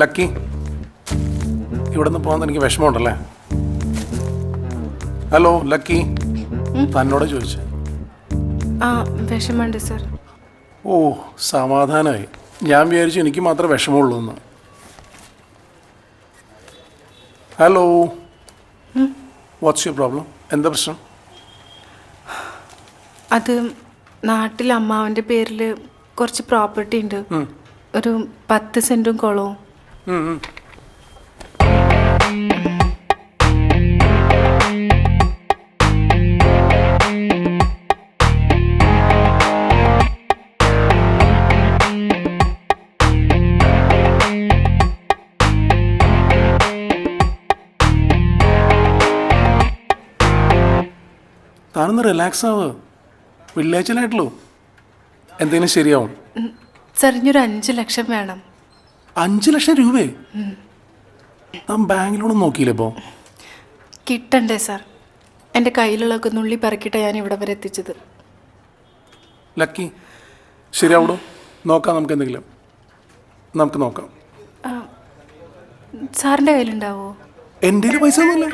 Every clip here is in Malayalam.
ലക്കി, ഇവിടെ നിന്ന് പോകാൻ എനിക്ക് വിഷമമുണ്ടല്ലേ? ഹലോ ലക്കി, തന്നോട് ചോദിച്ചു. ആ വിഷമമുണ്ട് സർ. ഓ സമാധാനമായി. ഞാൻ വിചാരിച്ചു എനിക്ക് മാത്രമേ വിഷമമുള്ളൂ എന്ന്. Hello, what's your problem? എന്താ പ്രശ്നം? അത് നാട്ടിൽ അമ്മാവൻ്റെ പേരിൽ കുറച്ച് പ്രോപ്പർട്ടി ഉണ്ട്. ഒരു 10 സെൻറ്റും കുളവും. താനൊന്ന് റിലാക്സ് ആവ്. വില്ലേജിലായിട്ടുള്ളൂ, എന്തെങ്കിലും ശരിയാവും. സാർ ഇനിയൊരു 5 ലക്ഷം വേണം. 5 ലക്ഷം രൂപയെ? താൻ ബാങ്കിലോടൊന്നും നോക്കിയില്ലേ ഇപ്പോൾ? കിട്ടണ്ടേ സാർ? എൻ്റെ കയ്യിലുള്ളതൊക്കെ നുള്ളി പറക്കിയിട്ടാണ് ഞാൻ ഇവിടെ വരെ എത്തിച്ചത്. ലക്കി, ശരിയാവിടോ? നോക്കാം, നമുക്ക് എന്തെങ്കിലും നമുക്ക് നോക്കാം. സാറിൻ്റെ കയ്യിലുണ്ടാവോ? എൻ്റെ പൈസ ഒന്നുമില്ല.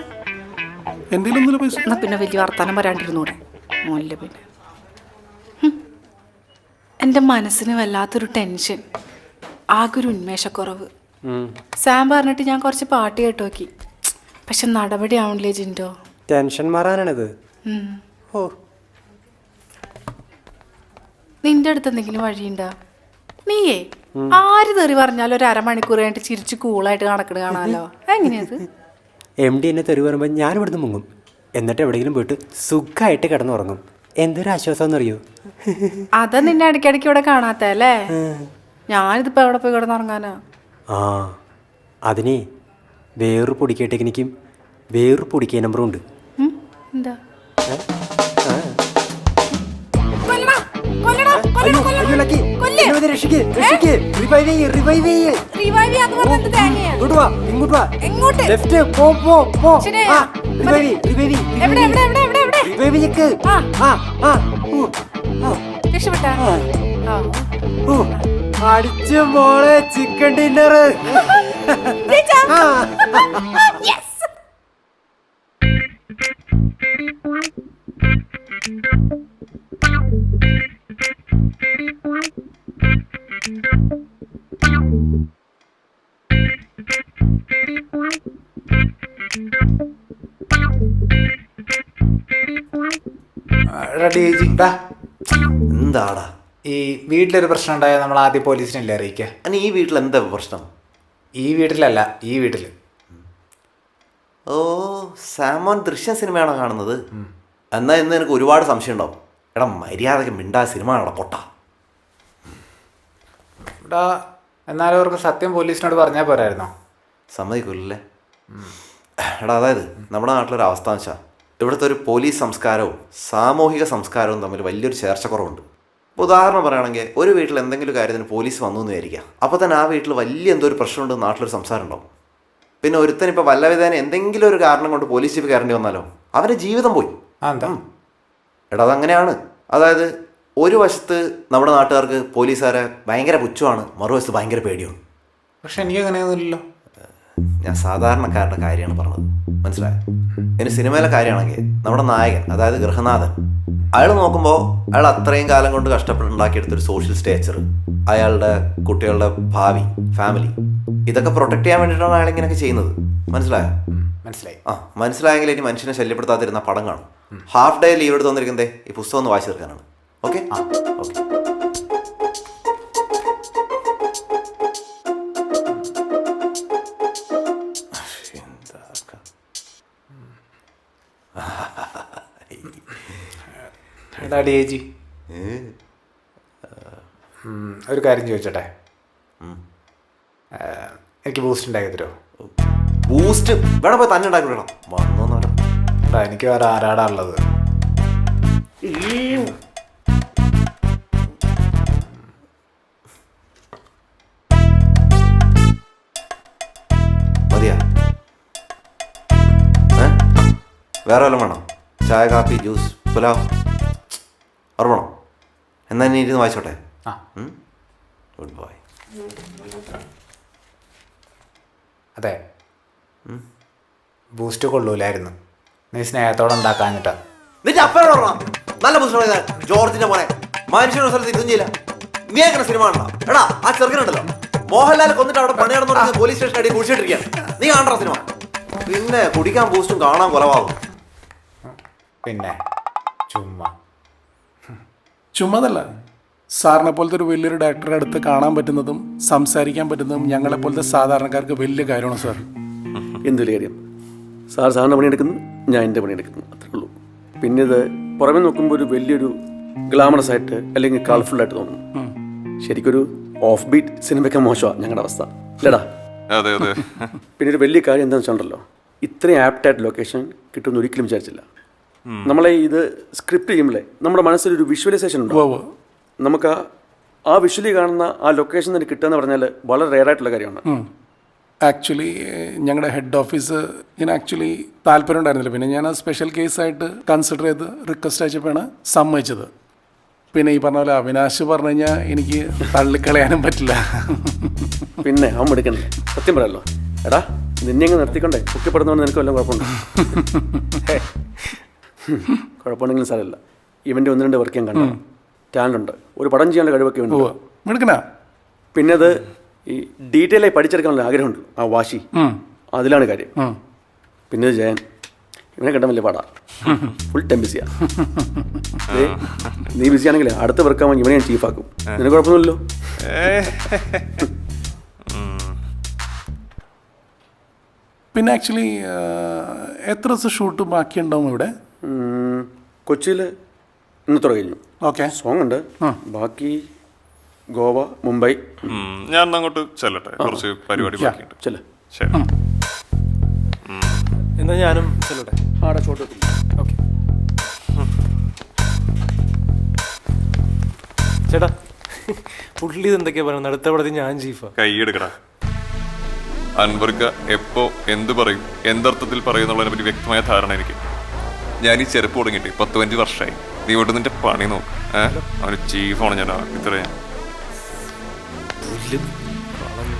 എൻ്റെ ഒന്നുമില്ല പൈസ. എന്നാൽ പിന്നെ വലിയ വർത്താനം വരാണ്ടിരുന്നൂടെ മോനില്ല. പിന്നെ എൻ്റെ മനസ്സിന് വല്ലാത്തൊരു ടെൻഷൻ, ആകെ ഒരു ഉന്മേഷക്കുറവ്. സാം പറഞ്ഞിട്ട് ഞാൻ കുറച്ച് പാട്ട് കേട്ട് നോക്കി, പക്ഷെ നടപടി ആവണില്ലേ ജിൻഡോ. ടെൻഷൻ മാറാനാണിത്. ഓ, നിന്റെ അടുത്ത് എന്തെങ്കിലും വഴിയുണ്ടോ? നീയേ ആര് തെറി പറഞ്ഞാലും ഒരു അരമണിക്കൂർ കഴിഞ്ഞിട്ട് ചിരിച്ച് കൂളായിട്ട് നടക്കണ കാണാമല്ലോ. എങ്ങനെയത്? MD എന്നെ തെറി പറയുമ്പോൾ ഞാൻ ഇവിടുന്ന് മുങ്ങും, എന്നിട്ട് എവിടെയെങ്കിലും പോയിട്ട് സുഖമായിട്ട് കിടന്നുറങ്ങും. എന്തൊരു ആശ്വാസം എന്നറിയോ? അതാ നിന്നെ ഇടയ്ക്കിടയ്ക്ക് ഇവിടെ കാണാത്തല്ലേ? ഞാനിതിപ്പോൾ എവിടെ പോയി കിടന്നുറങ്ങാനാ? ആ, അതിനെ വേറൊരു പൊടിക്ക ടെക്നിക്കും വേറൊരു പൊടിക്ക നമ്പറും ഉണ്ട്. എന്താ? അടിച്ചു മോളെ ചിക്കൻ ഡിന്നർ. എന്താടാ ഈ വീട്ടിലൊരു പ്രശ്നം ഉണ്ടായാൽ നമ്മൾ ആദ്യം പോലീസിനല്ലേ അറിയിക്കുക? അനി ഈ വീട്ടിൽ എന്താ പ്രശ്നം? ഈ വീട്ടിലല്ല, ഈ വീട്ടിൽ. ഓ, സാമോൻ ദൃശ്യം സിനിമയാണോ കാണുന്നത്? എന്നാൽ ഇന്ന് എനിക്ക് ഒരുപാട് സംശയം ഉണ്ടാവും. എടാ മര്യാദയ്ക്ക് മിണ്ടാ, സിനിമ ആണോ പൊട്ടാ? ഇവിടെ എന്നാലും അവർക്ക് സത്യം പോലീസിനോട് പറഞ്ഞാൽ പോരായിരുന്നോ? സമ്മതിക്കൂല്ലേ? എടാ, അതായത് നമ്മുടെ നാട്ടിലൊരു അവസ്ഥ എന്ന് വെച്ചാൽ ഇവിടുത്തെ ഒരു പോലീസ് സംസ്കാരവും സാമൂഹിക സംസ്കാരവും തമ്മിൽ വലിയൊരു ചേർച്ചക്കുറവുണ്ട്. ഉദാഹരണം പറയുകയാണെങ്കിൽ, ഒരു വീട്ടിൽ എന്തെങ്കിലും കാര്യത്തിന് പോലീസ് വന്നു എന്ന് വിചാരിക്കുക, അപ്പോൾ തന്നെ ആ വീട്ടിൽ വലിയ എന്തോ ഒരു പ്രശ്നമുണ്ട് നാട്ടിലൊരു സംസാരം ഉണ്ടാവും. പിന്നെ ഒരുത്തനിപ്പോൾ വല്ലവിധേന എന്തെങ്കിലും ഒരു കാരണം കൊണ്ട് പോലീസ് ജീപ്പ് കയറേണ്ടി വന്നാലോ അവൻ്റെ ജീവിതം പോയി. എന്താ എടാ, അതങ്ങനെയാണ്. അതായത് ഒരു വശത്ത് നമ്മുടെ നാട്ടുകാർക്ക് പോലീസുകാരെ ഭയങ്കര പുച്ഛമാണ്, മറുവശത്ത് ഭയങ്കര പേടിയാണ്. പക്ഷെ എനിക്ക് അങ്ങനെയൊന്നുമില്ലല്ലോ. ഞാൻ സാധാരണക്കാരുടെ കാര്യമാണ് പറഞ്ഞത്, മനസ്സിലായോ? ഇനി സിനിമയിലെ കാര്യമാണെങ്കിൽ നമ്മുടെ നായകൻ, അതായത് ഗൃഹനാഥൻ, അയാൾ നോക്കുമ്പോൾ അയാൾ അത്രയും കാലം കൊണ്ട് കഷ്ടപ്പെട്ടുണ്ടാക്കിയെടുത്തൊരു സോഷ്യൽ സ്റ്റേച്ചർ, അയാളുടെ കുട്ടികളുടെ ഭാവി, ഫാമിലി, ഇതൊക്കെ പ്രൊട്ടക്ട് ചെയ്യാൻ വേണ്ടിയിട്ടാണ് അയാൾ ഇങ്ങനെയൊക്കെ ചെയ്യുന്നത്. മനസ്സിലായോ? മനസ്സിലായി. മനസ്സിലായെങ്കിൽ ഇനി മനുഷ്യനെ ശല്യപ്പെടുത്താതിരുന്ന പടം കാണും. ഹാഫ് ഡേ ലീവ് എടുത്ത് വന്നിരിക്കുന്നതേ ഈ പുസ്തകം ഒന്ന് വായിച്ചു തീർക്കാനാണ്. Okay okay. എടാ ഡേജി, ഒരു കാര്യം ചോദിച്ചോട്ടെ? എനിക്ക് ബൂസ്റ്റ് ഉണ്ടാക്കി തരുമോ? ബൂസ്റ്റ് വേണം, പോയി തന്നെ ഉണ്ടാക്കി വിടണം. വന്നോന്നോ? എനിക്ക് വേറെ ആരാടാ ഉള്ളത്? മതിയാ? വേറെ വല്ലതും വേണോ? ചായ, കാപ്പി, ജ്യൂസ്, പുലാവ് ഓർമ്മണോ? എന്നാൽ ഇനി ഇരുന്ന് വായിച്ചോട്ടെ. Good boy. അതെ ബൂസ്റ്റ് കൊള്ളൂലായിരുന്നു. നീ സ്നേഹത്തോടെ ഉണ്ടാക്കാഞ്ഞിട്ടാ. നിന്റെ അപ്പനോട് പറഞ്ഞ നല്ല പുസ്തകം ജോർജിന്റെ മോനെ മനുഷ്യരുടെ സ്ഥലത്ത് ഇതും ചെയ്യില്ല. നീ എങ്ങനെ സിനിമ കാണണം? എടാ ആ ചെറുക്കനുണ്ടല്ലോ മോഹൻലാൽ കൊന്നിട്ട് അവിടെ പണിയാണെന്ന് പറഞ്ഞ് പോലീസ് സ്റ്റേഷൻ അടി കുടിച്ചിട്ടിരിക്കുകയാണ്. നീ കാണണ്ട സിനിമ. പിന്നെ കുടിക്കാൻ ബൂസ്റ്റും കാണാൻ കൊലവാകും. പിന്നെ ചുമ്മാ ചുമ്മാതല്ല, സാറിനെ പോലത്തെ ഒരു വലിയൊരു ഡയറക്ടറുടെ അടുത്ത് കാണാൻ പറ്റുന്നതും സംസാരിക്കാൻ പറ്റുന്നതും ഞങ്ങളെ പോലത്തെ സാധാരണക്കാർക്ക് വലിയ കാര്യമാണ് സാർ. എന്തൊരു കാര്യം, സാറിൻ്റെ പണിയെടുക്കുന്നു, ഞാൻ എൻ്റെ പണിയെടുക്കുന്നു, അത്രേ ഉള്ളൂ. പിന്നെ ഇത് പുറമെ നോക്കുമ്പോൾ ഒരു വലിയൊരു ഗ്ലാമറസ് ആയിട്ട് അല്ലെങ്കിൽ കളർഫുൾ ആയിട്ട് തോന്നുന്നു. ശരിക്കൊരു ഓഫ് ബീറ്റ് സിനിമയ്ക്ക് മോശമാണ് ഞങ്ങളുടെ അവസ്ഥ, അല്ലേടാ? അതെ അതെ. പിന്നെ ഒരു വലിയ കാര്യം എന്താണെന്ന് വെച്ചിട്ടുണ്ടല്ലോ, ഇത്രയും ആപ്റ്റായിട്ട് ലൊക്കേഷൻ കിട്ടുമെന്ന് ഒരിക്കലും വിചാരിച്ചില്ല. നമ്മളെ ഇത് സ്ക്രിപ്റ്റ് ചെയ്യുമ്പോഴേ നമ്മുടെ മനസ്സിലൊരു വിഷ്വലൈസേഷൻ ഉണ്ട്. നമുക്ക് ആ വിഷ്വലി കാണുന്ന ആ ലൊക്കേഷൻ തന്നെ കിട്ടുക എന്ന് പറഞ്ഞാൽ വളരെ റെയർ ആയിട്ടുള്ള കാര്യമാണ്. ആക്ച്വലി ഞങ്ങളുടെ ഹെഡ് ഓഫീസ് ഞാൻ ആക്ച്വലി താല്പര്യം ഉണ്ടായിരുന്നില്ല. പിന്നെ ഞാൻ ആ സ്പെഷ്യൽ കേസായിട്ട് കൺസിഡർ ചെയ്ത് റിക്വസ്റ്റ് അയച്ചപ്പോഴാണ് സമ്മതിച്ചത്. പിന്നെ ഈ പറഞ്ഞ പോലെ അവിനാശ് പറഞ്ഞു കഴിഞ്ഞാൽ എനിക്ക് തള്ളിക്കളയാനും പറ്റില്ല. പിന്നെ അവൻ എടുക്കണ്ടേ, സത്യം പറയല്ലോ. എടാ നിന്നെ അങ്ങ് നിർത്തിക്കൊണ്ടേ കുറ്റപ്പെടുന്നതുകൊണ്ട് നിനക്ക് വല്ലതും കുഴപ്പമുണ്ടോ? കുഴപ്പമുണ്ടെങ്കിലും സാരമില്ല. ഇവൻ്റെ 1-2 വർക്ക് ഞാൻ കണ്ടു, ടാലൻ്റ് ഉണ്ട്, ഒരു പടം ചെയ്യാനുള്ള കഴിവൊക്കെ ഉണ്ട്. എടുക്കണ പിന്നെ അത് ഈ ഡീറ്റെയിൽ ആയി പഠിച്ചെടുക്കാനുള്ള ആഗ്രഹമുണ്ട്, ആ വാശി, അതിലാണ് കാര്യം. പിന്നെ ജയൻ, ഇവനെ കണ്ടാൽ വലിയ പാടാ, ഫുൾ ടൈം ബിസിയാ. നീ ബിസി ആണെങ്കിലേ അടുത്ത വർക്കാകുമ്പോൾ ഇവനെ ഞാൻ ചീഫാക്കും. നിനക്ക് കുഴപ്പമൊന്നുമില്ലല്ലോ? പിന്നെ ആക്ച്വലി എത്ര ദിവസം ഷൂട്ട് ബാക്കിയുണ്ടാവും ഇവിടെ? കൊച്ചിയിൽ ഇന്നത്തോടെ കഴിഞ്ഞു. ഓക്കെ, സോങ് ഉണ്ട്, ബാക്കി ഗോവ, മുംബൈ. ഞാൻ അങ്ങോട്ട് ചെല്ലട്ടെ, കുറച്ച് പരിപാടി ബാക്കിയുണ്ട്. ചെല്ല. ശരി. എന്നാ ഞാനും ചെല്ലട്ടെ. ആടെ ഷോട്ട്. ഓക്കെ ചേട്ടാ, പുള്ളി എന്തൊക്കെയാ പറയുന്നത്? അടുത്ത പടത്തിൽ ഞാൻ ചീഫാ. കൈയെടുക്കടാ. അൻവർക്ക് എപ്പോ എന്ത് പറയും, എന്തർത്ഥത്തിൽ പറയുന്നുള്ളതിനെ പറ്റി വ്യക്തമായ ധാരണ എനിക്ക്. ഞാൻ ഈ ചെറുപ്പ് തുടങ്ങിയിട്ട് 10-15 വർഷമായി. നീ ഇവിടെ നിന്റെ പണി നോക്ക്. അവന് ചീഫാണ് ഞാൻ ഇത്രയും. പുല്ല് കളഞ്ഞു.